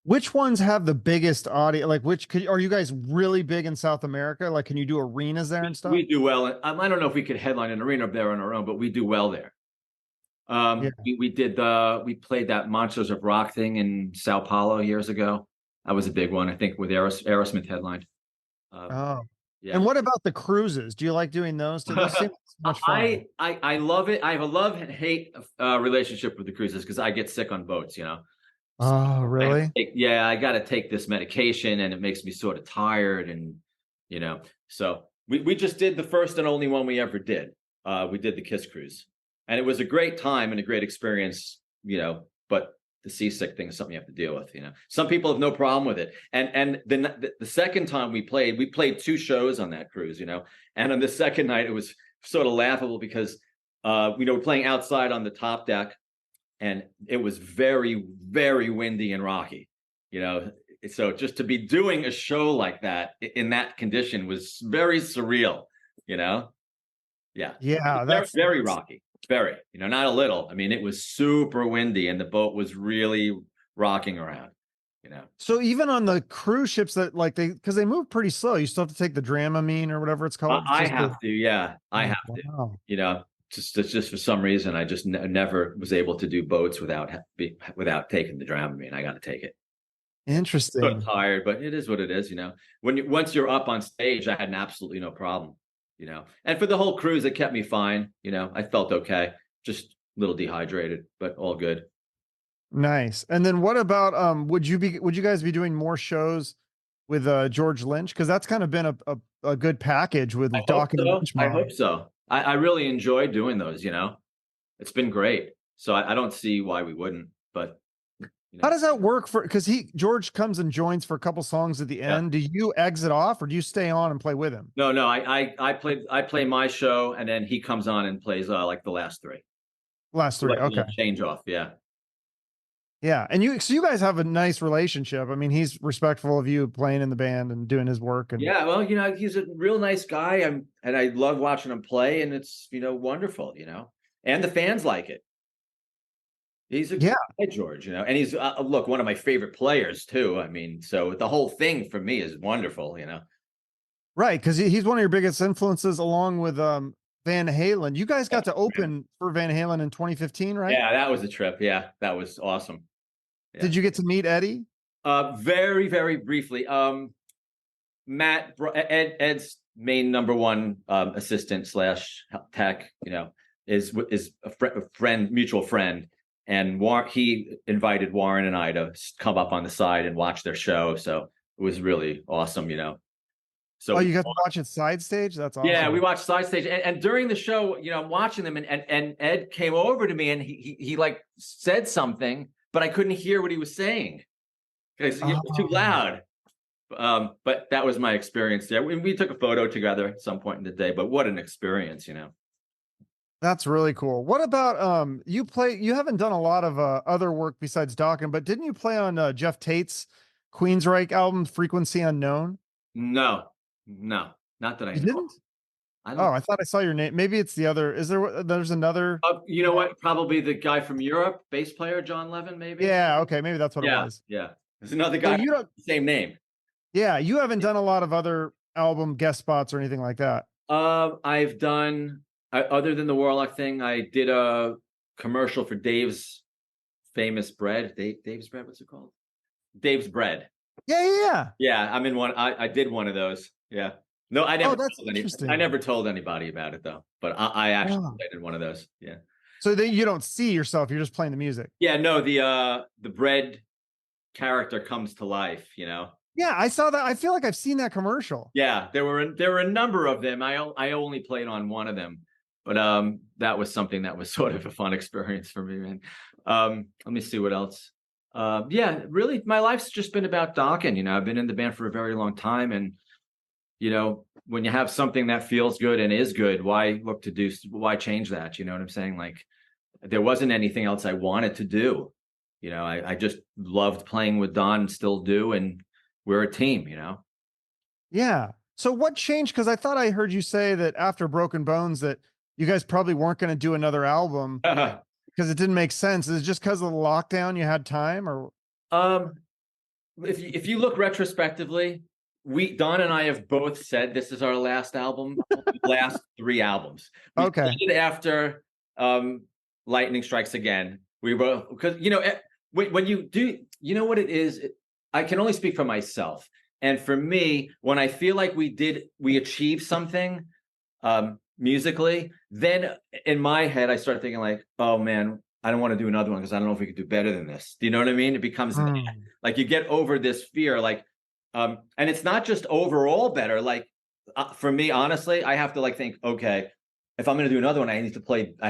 Which ones have the biggest audience? Like, are you guys really big in South America? Like, can you do arenas there and stuff? We do well. I don't know if we could headline an arena up there on our own, but we do well there. Yeah. We played that Monsters of Rock thing in Sao Paulo years ago. That was a big one, I think, with Aerosmith headlined. Oh, Yeah. and what about the cruises? Do you like doing those too? Those seem much fun. I love it. I have a love and hate relationship with the cruises because I get sick on boats, Oh, really? I got to take this medication and it makes me sort of tired. And, so we just did the first and only one we ever did. We did the Kiss Cruise, and it was a great time and a great experience, but the seasick thing is something you have to deal with. Some people have no problem with it. And then the second time we played 2 shows on that cruise, and on the second night, it was sort of laughable because, we're playing outside on the top deck, and it was very, very windy and rocky, so just to be doing a show like that in that condition was very surreal, Yeah. Yeah, Very, very rocky. Very, not a little. I mean, it was super windy and the boat was really rocking around, you know. So even on the cruise ships that like because they move pretty slow, you still have to take the Dramamine or whatever it's called. I Just to, have to, yeah, I oh, have to. wow. You know, just for some reason, I just never was able to do boats without taking the Dramamine. I got to take it. Sort of Interesting. tired, but it is what it is. You know, once you're up on stage, I had absolutely no problem. You know, and for the whole cruise, it kept me fine. You know, I felt okay, just a little dehydrated, but all good. Nice. And then what about would you guys be doing more shows with George Lynch? Because that's kind of been a good package I with hope Dokken and so. Lynch I Mob. hope so. I really enjoy doing those. You know, it's been great. So I don't see why we wouldn't. But you How know, does that work for because George comes and joins for a couple songs at the yeah. end. Do you exit off or do you stay on and play with him? No, no. I play my show, and then he comes on and plays like the last three. Last three. Like a Okay. little change off. Yeah. Yeah. And you guys have a nice relationship. I mean, he's respectful of you playing in the band and doing his work and Yeah, well, you know, he's a real nice guy, and I love watching him play, and it's, you know, wonderful, you know, and the fans like it. He's a yeah. cool guy, George, you know, and he's look, one of my favorite players too. I mean, so the whole thing for me is wonderful, you know. Right, because he's one of your biggest influences along with Van Halen. You guys Yeah, got to open for Van Halen in 2015, right? yeah, that was a trip. Yeah, that was awesome. Yeah. Did you get to meet Eddie? Very, very briefly. Ed's main number one assistant slash tech, you know, is a friend, mutual friend, and he invited Warren and I to come up on the side and watch their show. So it was really awesome, you know. So Oh, you got to watch it side stage? That's yeah, we awesome. watched side stage, and during the show, you know, I'm watching them, and Ed came over to me, and he like said something, but I couldn't hear what he was saying because it was too Oh, loud. But that was my experience there. We took a photo together at some point in the day, but what an experience, you know. that's really cool. What about you haven't done a lot of other work besides Dokken, but didn't you play on Jeff Tate's Queensryche album Frequency Unknown? No, no, not that I You know. didn't? I Oh, don't. I thought I saw your name. Maybe it's the other. There's another. You know what? Probably the guy from Europe, bass player Jon Levin, maybe. Yeah, okay, maybe that's what it Yeah, was. yeah. There's another So guy you with don't the same name. Yeah, you haven't done a lot of other album guest spots or anything like that. I've done other than the Warlock thing, I did a commercial for Dave's famous bread. Dave's bread, what's it called? Dave's bread. Yeah, yeah, yeah. Yeah, I'm in one. I did one of those. Yeah. No, Oh, that's I interesting. never told anybody about it though. But I actually Oh. played in one of those. Yeah. So that you don't see yourself, you're just playing the music. Yeah, no, the bread character comes to life, you know. Yeah, I saw that. I feel like I've seen that commercial. Yeah, there were a number of them. I only played on one of them. But that was something that was sort of a fun experience for me, man. Let me see what else. Yeah, really my life's just been about Dokken, you know. I've been in the band for a very long time, and you know, when you have something that feels good and is good, why change that? You know what I'm saying? Like there wasn't anything else I wanted to do. You know, I just loved playing with Don and still do, and we're a team, you know. Yeah. So what changed? Because I thought I heard you say that after Broken Bones that you guys probably weren't going to do another album because it didn't make sense. Is it just because of the lockdown you had time or um if you look retrospectively, Don and I have both said this is our last album, last three albums. We okay. did after Lightning Strikes Again. We were because you know when you do, you know what it is. I can only speak for myself, and for me, when I feel like we achieved something musically, then in my head I start thinking like, oh man, I don't want to do another one because I don't know if we could do better than this. Do you know what I mean? It becomes like you get over this fear, like, and it's not just overall better. Like for me, honestly, I have to like think, okay, if I'm going to do another one, I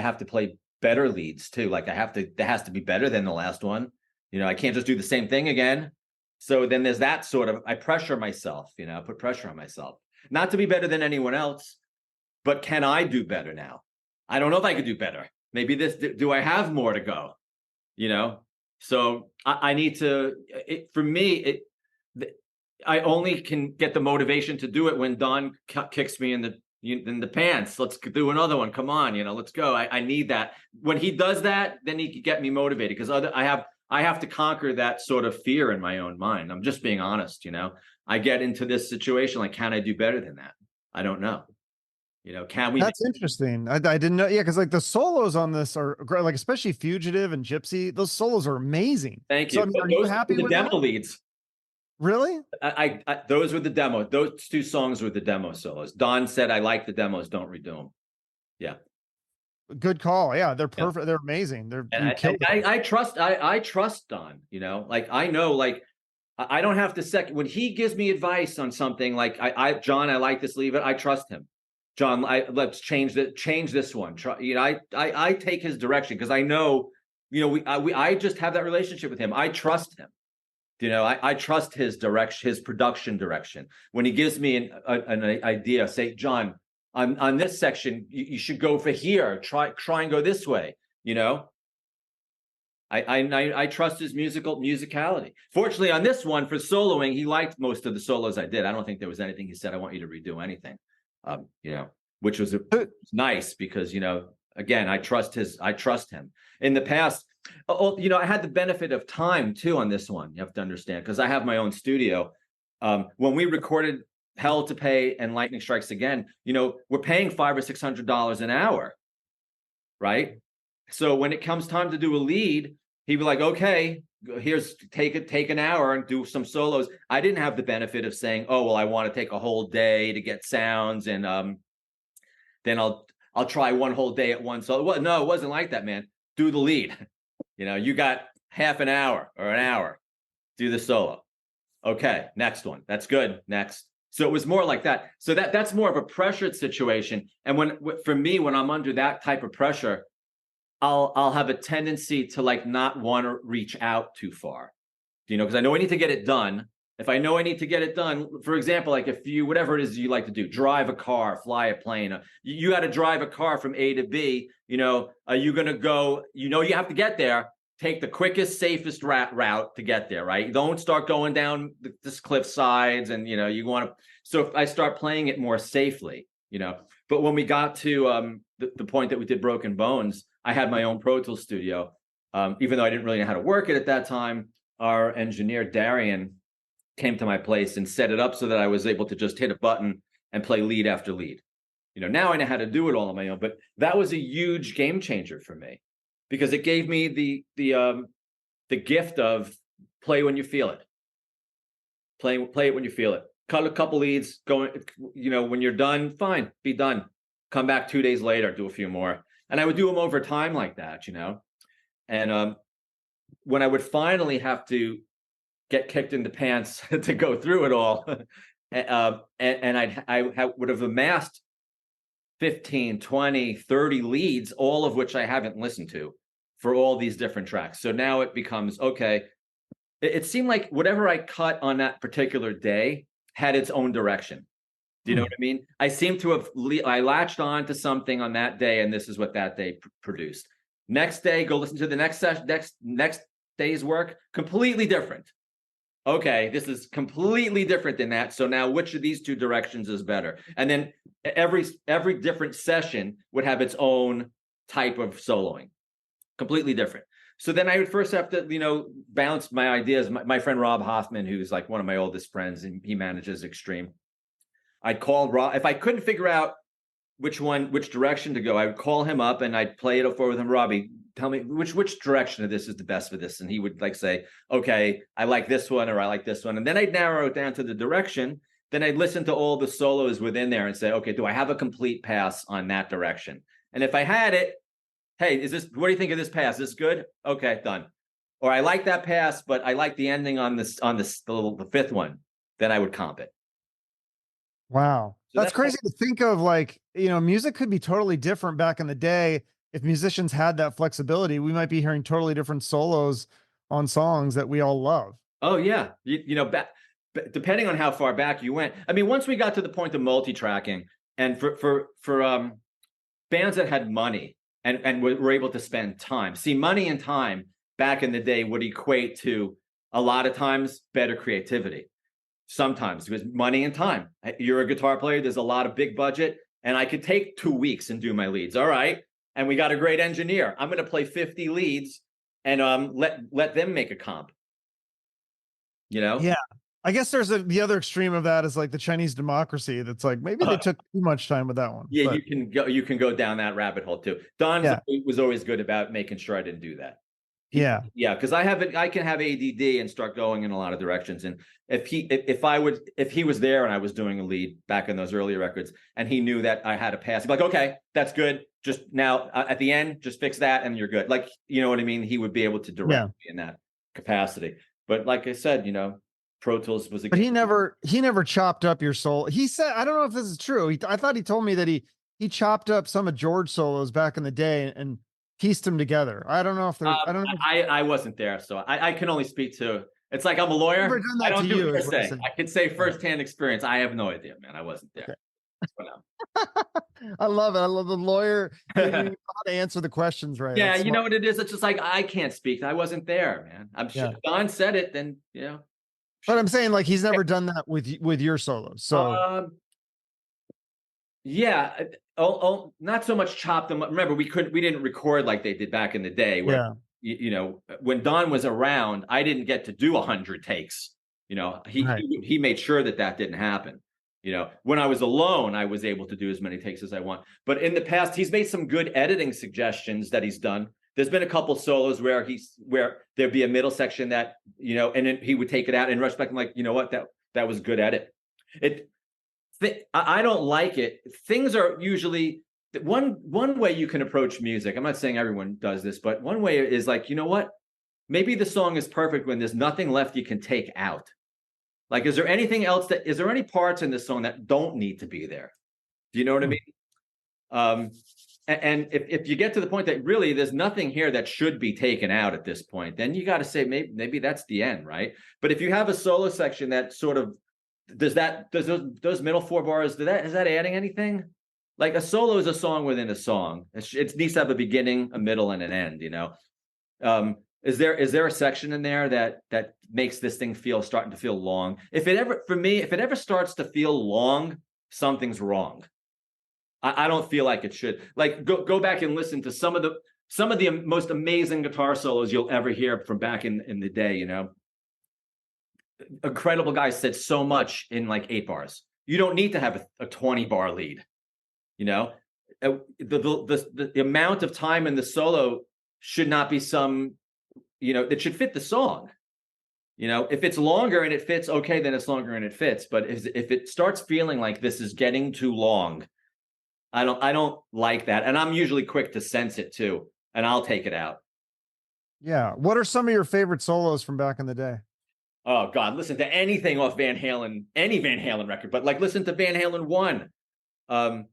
have to play better leads too. Like there has to be better than the last one. You know, I can't just do the same thing again. So then there's that sort of, I pressure myself, you know, I put pressure on myself, not to be better than anyone else, but can I do better now? I don't know if I could do better. Maybe do I have more to go? You know? So I need to, for me, I only can get the motivation to do it when Don kicks me in the pants. Let's do another one. Come on, you know, let's go. I need that. When he does that, then he can get me motivated because I have I have to conquer that sort of fear in my own mind. I'm just being honest, you know. I get into this situation like, can I do better than that? I don't know. You know, can we? That's interesting. I didn't know. Yeah, because like the solos on this are great, like especially Fugitive and Gypsy. Those solos are amazing. Thank So you. I mean, But are you those happy were the with demo that? leads. Really? Those were the demo. Those two songs were the demo solos. Don said, "I like the demos. Don't redo them." Yeah. Good call. Yeah, they're Yeah. perfect. They're amazing. And You killed it. I trust I trust Don, you know, like I know like I don't have to second when he gives me advice on something like John, I like this, leave it. I trust him. John, let's change this one. Try, you know, I take his direction because I know, you know, I just have that relationship with him. I trust him. You know, I trust his direction, his production direction. When he gives me an idea, say, John, on this section, you should go for here. Try and go this way. You know, I trust his musicality. Fortunately, on this one for soloing, he liked most of the solos I did. I don't think there was anything he said, I want you to redo anything. You know, which was nice because, you know, again, I trust him. In the past, you know, I had the benefit of time too on this one. You have to understand because I have my own studio. When we recorded Hell to Pay and Lightning Strikes Again, you know, we're paying $500 or $600 an hour, right? So when it comes time to do a lead, he'd be like, okay, here's take an hour and do some solos. I didn't have the benefit of saying, oh, well, I want to take a whole day to get sounds and then I'll try one whole day at one solo. Well, no, it wasn't like that, man. Do the lead. You know, you got half an hour or an hour. Do the solo. Okay, next one. That's good. Next. So it was more like that. So that's more of a pressured situation. And for me, when I'm under that type of pressure, I'll have a tendency to like not want to reach out too far, you know, because I know I need to get it done. If I know I need to get it done, for example, like if you, whatever it is you like to do, drive a car, fly a plane, you got to drive a car from A to B, you know, are you going to go, you know, you have to get there, take the quickest, safest route to get there, right? Don't start going down this cliff sides and, you know, you want to, so if I start playing it more safely, you know, but when we got to the point that we did Broken Bones, I had my own Pro Tools studio. Even though I didn't really know how to work it at that time, our engineer, Darian, came to my place and set it up so that I was able to just hit a button and play lead after lead. You know, now I know how to do it all on my own, but that was a huge game changer for me because it gave me the gift of play when you feel it. Play it when you feel it. Cut a couple leads, go, you know, when you're done, fine, be done. Come back 2 days later, do a few more. And I would do them over time like that, you know. And when I would finally have to get kicked in the pants to go through it all, and I would have amassed 15, 20, 30 leads, all of which I haven't listened to for all these different tracks. So now it becomes, okay, it seemed like whatever I cut on that particular day had its own direction. Do you know what I mean? I seem to have I latched on to something on that day, and this is what that day produced. Next day, go listen to the next session, next day's work, completely different. Okay, this is completely different than that. So now, which of these two directions is better? And then every different session would have its own type of soloing, completely different. So then I would first have to, you know, balance my ideas. My friend Rob Hoffman, who's like one of my oldest friends, and he manages Extreme. I'd call Rob if I couldn't figure out which direction to go. I would call him up and I'd play it over with him. Robbie, tell me which direction of this is the best for this, and he would like say, "Okay, I like this one," or "I like this one," and then I'd narrow it down to the direction. Then I'd listen to all the solos within there and say, "Okay, do I have a complete pass on that direction?" And if I had it, hey, what do you think of this pass? Is this good? Okay, done. Or I like that pass, but I like the ending on the fifth one. Then I would comp it. Wow. So That's crazy to think of, like, you know, music could be totally different back in the day. If musicians had that flexibility, we might be hearing totally different solos on songs that we all love. Oh yeah. You know, depending on how far back you went. I mean, once we got to the point of multi-tracking and for bands that had money and were able to spend time. See, money and time back in the day would equate to a lot of times better creativity. Sometimes because money and time. You're a guitar player, there's a lot of big budget, and I could take 2 weeks and do my leads. All right. And we got a great engineer. I'm going to play 50 leads and let them make a comp. You know? Yeah. I guess there's the other extreme of that is like the Chinese democracy. That's like maybe they took too much time with that one. Yeah, but you can go down that rabbit hole too. Don yeah, was always good about making sure I didn't do that. yeah, Because I can have ADD and start going in a lot of directions. And if he was there and I was doing a lead back in those earlier records, and he knew that I had a pass, he'd be like, okay, that's good. Just now at the end, just fix that and you're good. Like, you know what I mean? He would be able to direct me in that capacity. But like I said, you know, Pro Tools was a. But he never chopped up your soul. He said, I don't know if this is true. I thought he told me that he chopped up some of George solos back in the day and pieced them together. I don't know if there's. I don't know. I wasn't there, so I can only speak to. It's like I'm a lawyer. Never done that I don't to do you, hearsay. I can say firsthand experience. I have no idea, man. I wasn't there. Okay. I love it. I love the lawyer. You know how to answer the questions right. Yeah, you know what it is. It's just like I can't speak. I wasn't there, man. I'm sure Don said it. Then you know. But I'm saying like he's never done that with your solos. So yeah, not so much chop them up. Remember, we didn't record like they did back in the day. Where you know, when Don was around, I didn't get to do 100 takes. You know, he made sure that didn't happen. You know, when I was alone, I was able to do as many takes as I want. But in the past, he's made some good editing suggestions that he's done. There's been a couple solos where there'd be a middle section that, you know, and then he would take it out and rush back. I'm like, you know what, that was good edit. I don't like it. Things are usually one way you can approach music. I'm not saying everyone does this, but one way is like, you know what, maybe the song is perfect when there's nothing left you can take out. Like, is there anything else is there any parts in this song that don't need to be there? Do you know what I mean? And if you get to the point that really there's nothing here that should be taken out at this point, then you got to say maybe that's the end, right? But if you have a solo section that sort of does those middle 4 bars, is that adding anything? Like a solo is a song within a song. It needs to have a beginning, a middle, and an end. You know, is there a section in there that makes this thing starting to feel long? If it ever starts to feel long, something's wrong. I don't feel like it should. Like go back and listen to some of the most amazing guitar solos you'll ever hear from back in the day. You know, incredible guys said so much in like 8 bars. You don't need to have a 20 bar lead. You know, the amount of time in the solo should not be some. You know, it should fit the song. You know, if it's longer and it fits, okay, then it's longer and it fits. But if it starts feeling like this is getting too long, I don't like that. And I'm usually quick to sense it too, and I'll take it out. Yeah. What are some of your favorite solos from back in the day? Oh God, listen to anything off Van Halen, any Van Halen record, but like listen to Van Halen 1.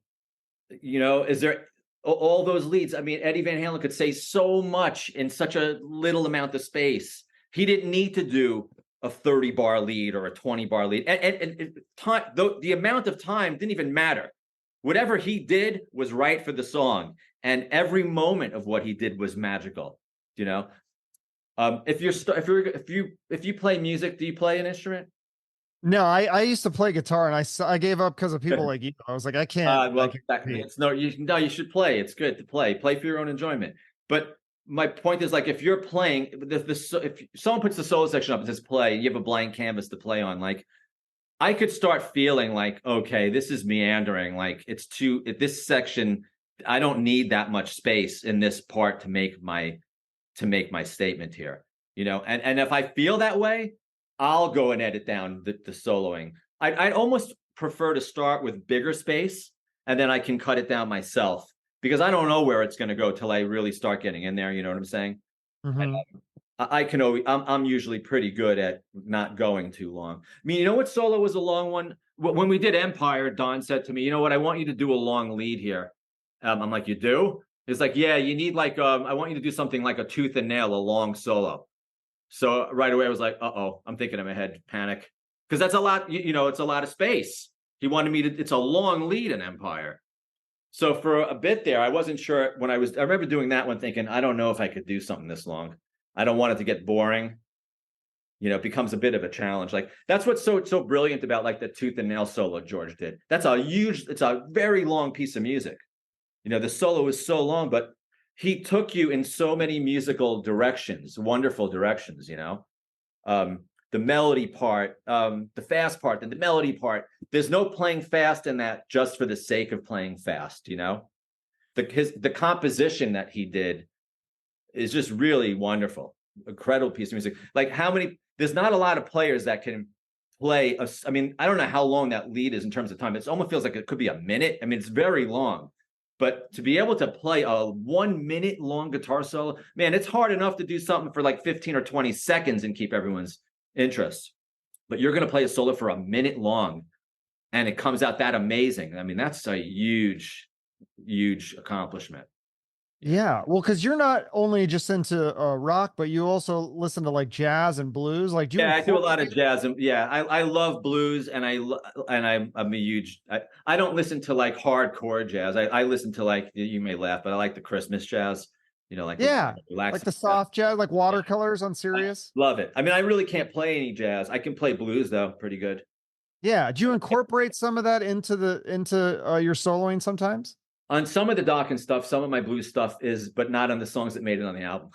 You know, is there all those leads? I mean, Eddie Van Halen could say so much in such a little amount of space. He didn't need to do a 30 bar lead or a 20 bar lead. And time, the amount of time didn't even matter. Whatever he did was right for the song, and every moment of what he did was magical. You know, if you play music, do you play an instrument? No, I used to play guitar, and I gave up because of people like you. I was like, I can't. You should play. It's good to play for your own enjoyment. But my point is, like, if you're playing, if someone puts the solo section up and says play, you have a blank canvas to play on. Like, I could start feeling like, okay, this is meandering. Like, this section, I don't need that much space in this part to make my statement here. You know, and if I feel that way, I'll go and edit down the soloing. I'd almost prefer to start with bigger space, and then I can cut it down myself, because I don't know where it's going to go till I really start getting in there. You know what I'm saying? Mm-hmm. I'm usually pretty good at not going too long. I mean, you know what solo was a long one? When we did Empire, Don said to me, you know what, I want you to do a long lead here. I'm like, you do? It's like, yeah, you need like, I want you to do something like a tooth and nail, a long solo. So right away I was like, uh-oh, I'm thinking in my head, panic. Because that's a lot, you know, it's a lot of space. He wanted me to, it's a long lead in Empire. So for a bit there, I wasn't sure I remember doing that one thinking, I don't know if I could do something this long. I don't want it to get boring. You know, it becomes a bit of a challenge. Like, that's what's so brilliant about like the tooth and nail solo George did. It's a very long piece of music. You know, the solo is so long, but he took you in so many musical directions, wonderful directions, you know. The melody part, the fast part, and the melody part. There's no playing fast in that just for the sake of playing fast, you know. The composition that he did is just really wonderful, incredible piece of music. Like there's not a lot of players that can play I mean, I don't know how long that lead is in terms of time. It almost feels like it could be a minute. I mean, it's very long. But to be able to play a 1 minute long guitar solo, man, it's hard enough to do something for like 15 or 20 seconds and keep everyone's interest. But you're going to play a solo for a minute long and it comes out that amazing. I mean, that's a huge, huge accomplishment. Yeah, well, because you're not only just into rock, but you also listen to like jazz and blues. Like, I do a lot of jazz, and I love blues, and I'm a huge. I don't listen to like hardcore jazz. I listen to, like, you may laugh, but I like the Christmas jazz. You know, like like the soft jazz, like Watercolors on Sirius. Love it. I mean, I really can't play any jazz. I can play blues though, pretty good. Yeah, do you incorporate some of that into your soloing sometimes? On some of the Dokken stuff, some of my blues stuff is, but not on the songs that made it on the album.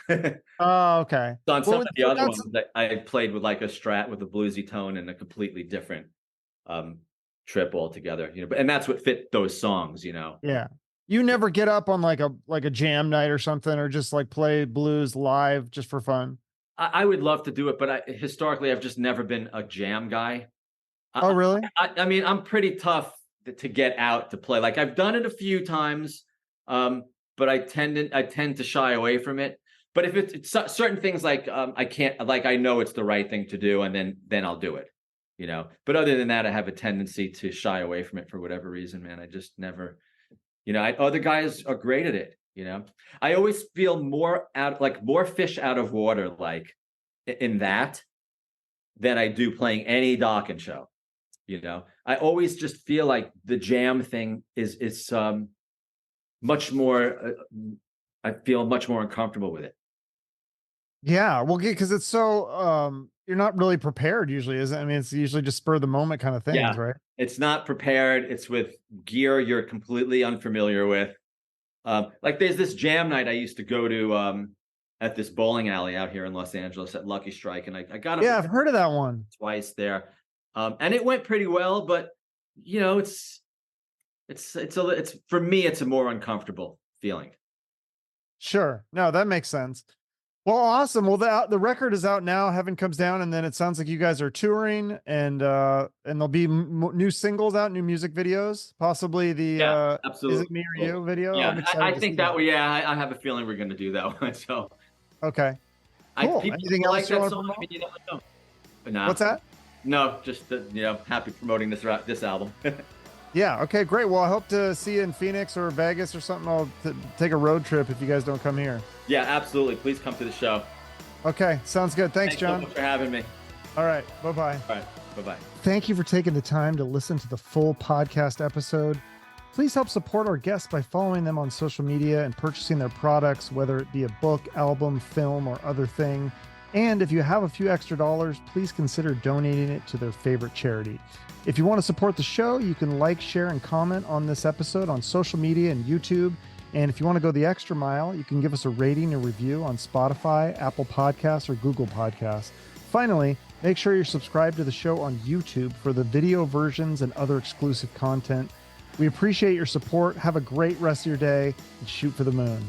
Oh, okay. So on some of the other ones that I played with like a Strat with a bluesy tone and a completely different trip altogether, you know. And that's what fit those songs, you know. Yeah. You never get up on like a jam night or something, or just like play blues live just for fun? I would love to do it, but historically I've just never been a jam guy. Oh, really? I mean, I'm pretty tough to get out to play. Like, I've done it a few times, but I tend to shy away from it. But if it's certain things, like I can't, like, I know it's the right thing to do, and then I'll do it, you know. But other than that, I have a tendency to shy away from it for whatever reason, man. I just never, you know. Other guys are great at it, you know. I always feel more fish out of water, like in that, than I do playing any Dokken show. You know, I always just feel like the jam thing is much more. I feel much more uncomfortable with it. Yeah, well, because it's so you're not really prepared usually, is it? I mean, it's usually just spur of the moment kind of things, right? It's not prepared. It's with gear you're completely unfamiliar with. Like, there's this jam night I used to go to at this bowling alley out here in Los Angeles at Lucky Strike, and I got I've heard of that one twice there. And it went pretty well, but you know, it's for me, it's a more uncomfortable feeling. Sure. No, that makes sense. Well, awesome. Well, the record is out now. Heaven Comes Down, and then it sounds like you guys are touring, and there'll be new singles out, new music videos, possibly the absolutely. Is It Me or You video. Yeah, I think that I have a feeling we're going to do that one. So okay, cool. Anything else you want to promote? You never know. But nah. What's that? No, just happy promoting this album. Yeah. Okay. Great. Well, I hope to see you in Phoenix or Vegas or something. I'll take a road trip if you guys don't come here. Yeah, absolutely. Please come to the show. Okay. Sounds good. Thanks, Jon. So much for having me. All right. Bye-bye. All right. Bye-bye. Thank you for taking the time to listen to the full podcast episode. Please help support our guests by following them on social media and purchasing their products, whether it be a book, album, film, or other thing. And if you have a few extra dollars, please consider donating it to their favorite charity. If you want to support the show, you can like, share, and comment on this episode on social media and YouTube. And if you want to go the extra mile, you can give us a rating or review on Spotify, Apple Podcasts, or Google Podcasts. Finally, make sure you're subscribed to the show on YouTube for the video versions and other exclusive content. We appreciate your support. Have a great rest of your day, and shoot for the moon.